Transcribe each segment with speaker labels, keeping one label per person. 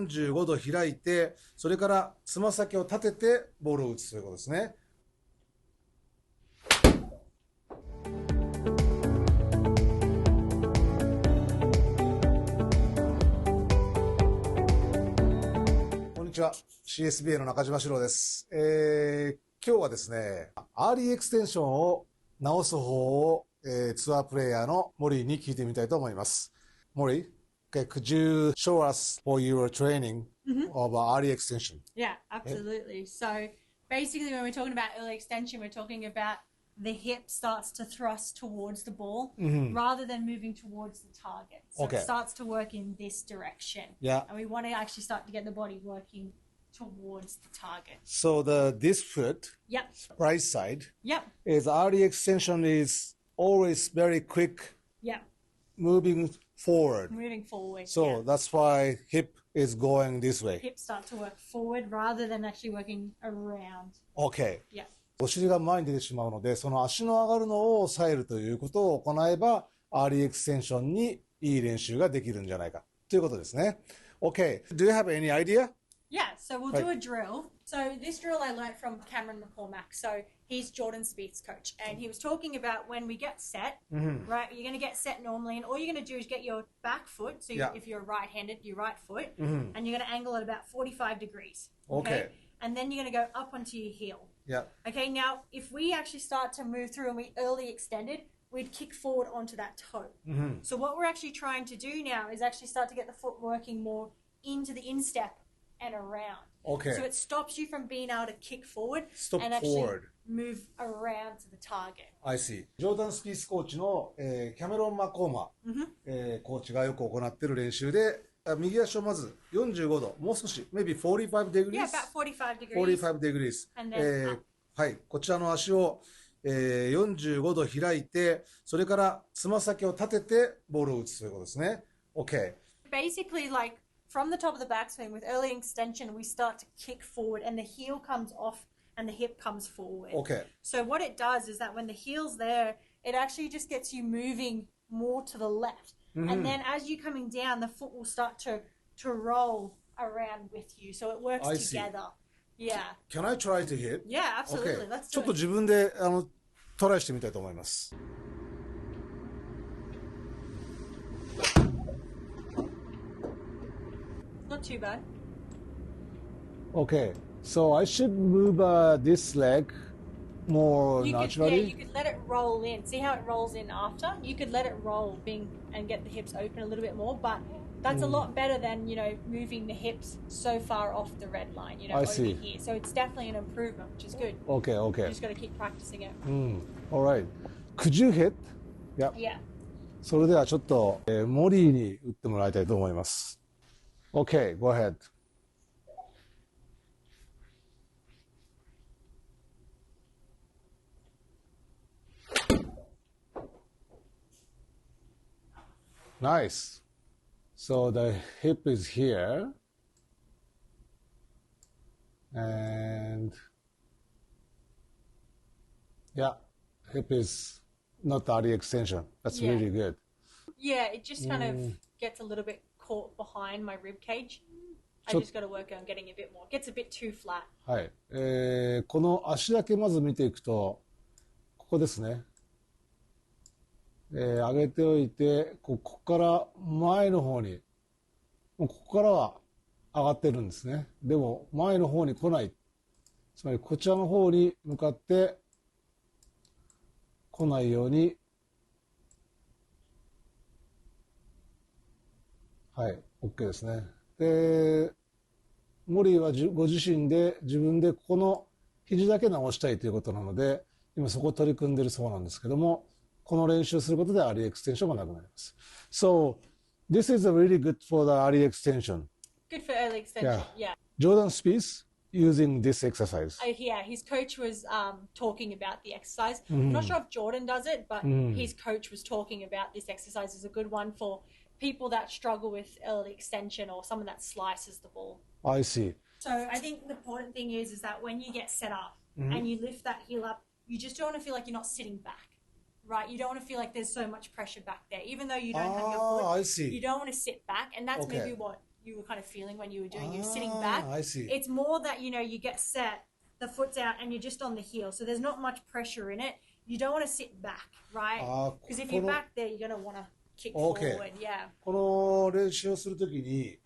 Speaker 1: 45度開いて、それからつま先を立ててボールを打つということですね。こんにちは、CSBA の中島史郎です。今日はですね、アーリーエクステンションを直す方を、ツアープレイヤーのモリーに聞いてみたいと思います。モリー、okay, could you show us for your training of early extension?
Speaker 2: Yeah, absolutely. So basically when we're talking about early extension, we're talking about the hip starts to thrust towards the ball rather than moving towards the target. So it starts to work in this direction.
Speaker 1: Yeah.
Speaker 2: And we want to actually start to get the body working towards the target.
Speaker 1: So this foot, right side, is early extension is always very quick, moving forward.
Speaker 2: Moving forward.
Speaker 1: So that's why hip is going this way.
Speaker 2: Hips start to work forward rather than actually working around.
Speaker 1: Okay.
Speaker 2: Yeah.
Speaker 1: お尻が前に出てしまうので、その足の上がるのを抑えるということを行えば、アーリーエクステンションにいい練習ができるんじゃないかということですね。Okay. Do you have any idea?
Speaker 2: Yeah, so we'll do a drill. So this drill I learnt from Cameron McCormack. So he's Jordan Spieth's coach. And he was talking about when we get set, right, you're going to get set normally. And all you're going to do is get your back foot. So if you're right-handed, your right foot. And you're going to angle at about 45 degrees. Okay. And then you're going to go up onto your heel.
Speaker 1: Yeah.
Speaker 2: Okay, now if we actually start to move through and we early extended, we'd kick forward onto that toe. So what we're actually trying to do now is actually start to get the foot working more into the instep and around.
Speaker 1: Okay.
Speaker 2: So it stops you from being able to kick forward and actually move around to the target.
Speaker 1: I see. ジョーダン・スピースコーチの、キャメロン・マコーマ、コーチがよく行っている練習で、右足をまず45度、もう少し、maybe 45 degrees?
Speaker 2: Yeah, about 45 degrees.
Speaker 1: 45 degrees. はい、こちらの足を、45度開いて、それからつま先を立ててボールを打つということですね。Okay.
Speaker 2: Basically, like from the top of the backswing with early extension, we start to kick forward and the heel comes off and the hip comes forward.
Speaker 1: Okay.
Speaker 2: So what it does is that when the heel's there, it actually just gets you moving more to the left. And then as you're coming down, the foot will start to roll around with you. So it works together. Yeah.
Speaker 1: Can I try to hit?
Speaker 2: Yeah, absolutely. Let's do it.
Speaker 1: ちょっと自分でトライしてみたいと思います。
Speaker 2: Not too bad.
Speaker 1: Okay. So I should move this leg more naturally.
Speaker 2: You could let it roll in. See how it rolls in after? You could let it roll and get the hips open a little bit more, but that's a lot better than, moving the hips so far off the red line, over here. So it's definitely an improvement, which is good.
Speaker 1: Okay.
Speaker 2: You just got to keep practicing it.
Speaker 1: All right. Could you hit?
Speaker 2: Yeah.
Speaker 1: それではちょっと、モリーに打ってもらいたいと思います。Okay, go ahead. Nice. So the hip is here. And hip is not early extension. That's really good.
Speaker 2: Yeah, it just kind of gets a little bit caught behind my rib cage. I just got to work on getting a bit more. It gets a bit too flat.
Speaker 1: はい。この足だけまず見ていくと、ここですね。上げておいて、ここから前の方に、もうここからは上がってるんですね。でも前の方に来ない。つまりこちらの方に向かって来ないように、はい、OK ですね。で、モリーはご自身で自分でここの肘だけ直したいということなので、今そこを取り組んでいるそうなんですけども、この練習することでアーリーエクステンションがなくなります。So, this is a really good for the early extension.
Speaker 2: Good for early extension, yeah.
Speaker 1: Jordan Spieth using this exercise.
Speaker 2: Yeah, his coach was talking about the exercise. I'm not sure if Jordan does it, but his coach was talking about this exercise as a good one for people that struggle with early extension or someone that slices the ball.
Speaker 1: I see.
Speaker 2: So I think the important thing is that when you get set up and you lift that heel up, you just don't want to feel like you're not sitting back, right? You don't want to feel like there's so much pressure back there. Even though you don't have your foot,
Speaker 1: I see.
Speaker 2: You don't want to sit back, and that's maybe what you were kind of feeling when you were doing your sitting back.
Speaker 1: I see.
Speaker 2: It's more that, you get set, the foot's out, and you're just on the heel. So there's not much pressure in it. You don't want to sit back, right? Because if you're back there, you're going to want to kick forward. Yeah.
Speaker 1: この練習をするときに、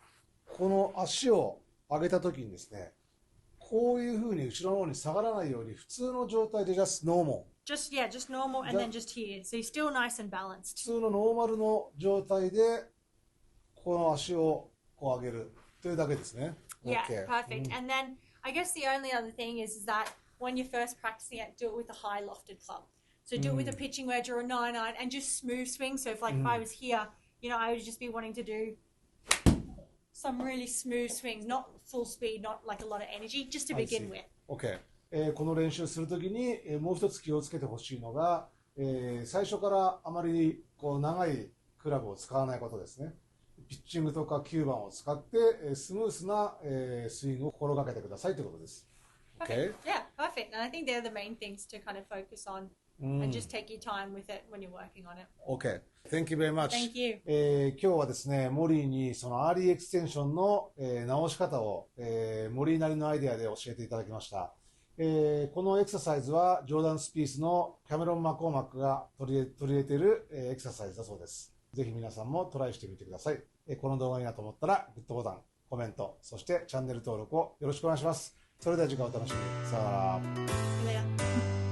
Speaker 1: この足を上げたときにですね、こういうふうに後ろの方に下がらないように、普通の状態でjust normal.
Speaker 2: Just normal, and then just here. So you're still nice and balanced.
Speaker 1: 普通のノーマルの状態で、この足をこう上げるというだけですね。
Speaker 2: Yeah, perfect. And then I guess the only other thing is that when you're first practicing it, do it with a high lofted club. So do it with a pitching wedge or a 9-iron and just smooth swing. So if I was here, I would just be wanting to do some really smooth swings, not full speed, not like a lot of energy, just to begin with.
Speaker 1: Okay. この練習するときに、もう一つ気をつけてほしいのが、最初からあまりこう長いクラブを使わないことですね。ピッチングとか9番を使って、スムースな、スイングを心がけてくださいということです。
Speaker 2: Okay? Yeah, perfect. And I think they're the main things to kind of focus on and just take your time with it when you're working on it.
Speaker 1: Okay. Thank you very much.
Speaker 2: Thank you.
Speaker 1: 今日はですね、モリーにそのアーリーエクステンションの、直し方を、モリーなりのアイデアで教えていただきました。このエクササイズはジョーダン・スピースのキャメロン・マコーマックが取り入れている、エクササイズだそうです。ぜひ皆さんもトライしてみてください。この動画がいいなと思ったらグッドボタン、コメント、そしてチャンネル登録をよろしくお願いします。それでは次回お楽しみに。さよなら。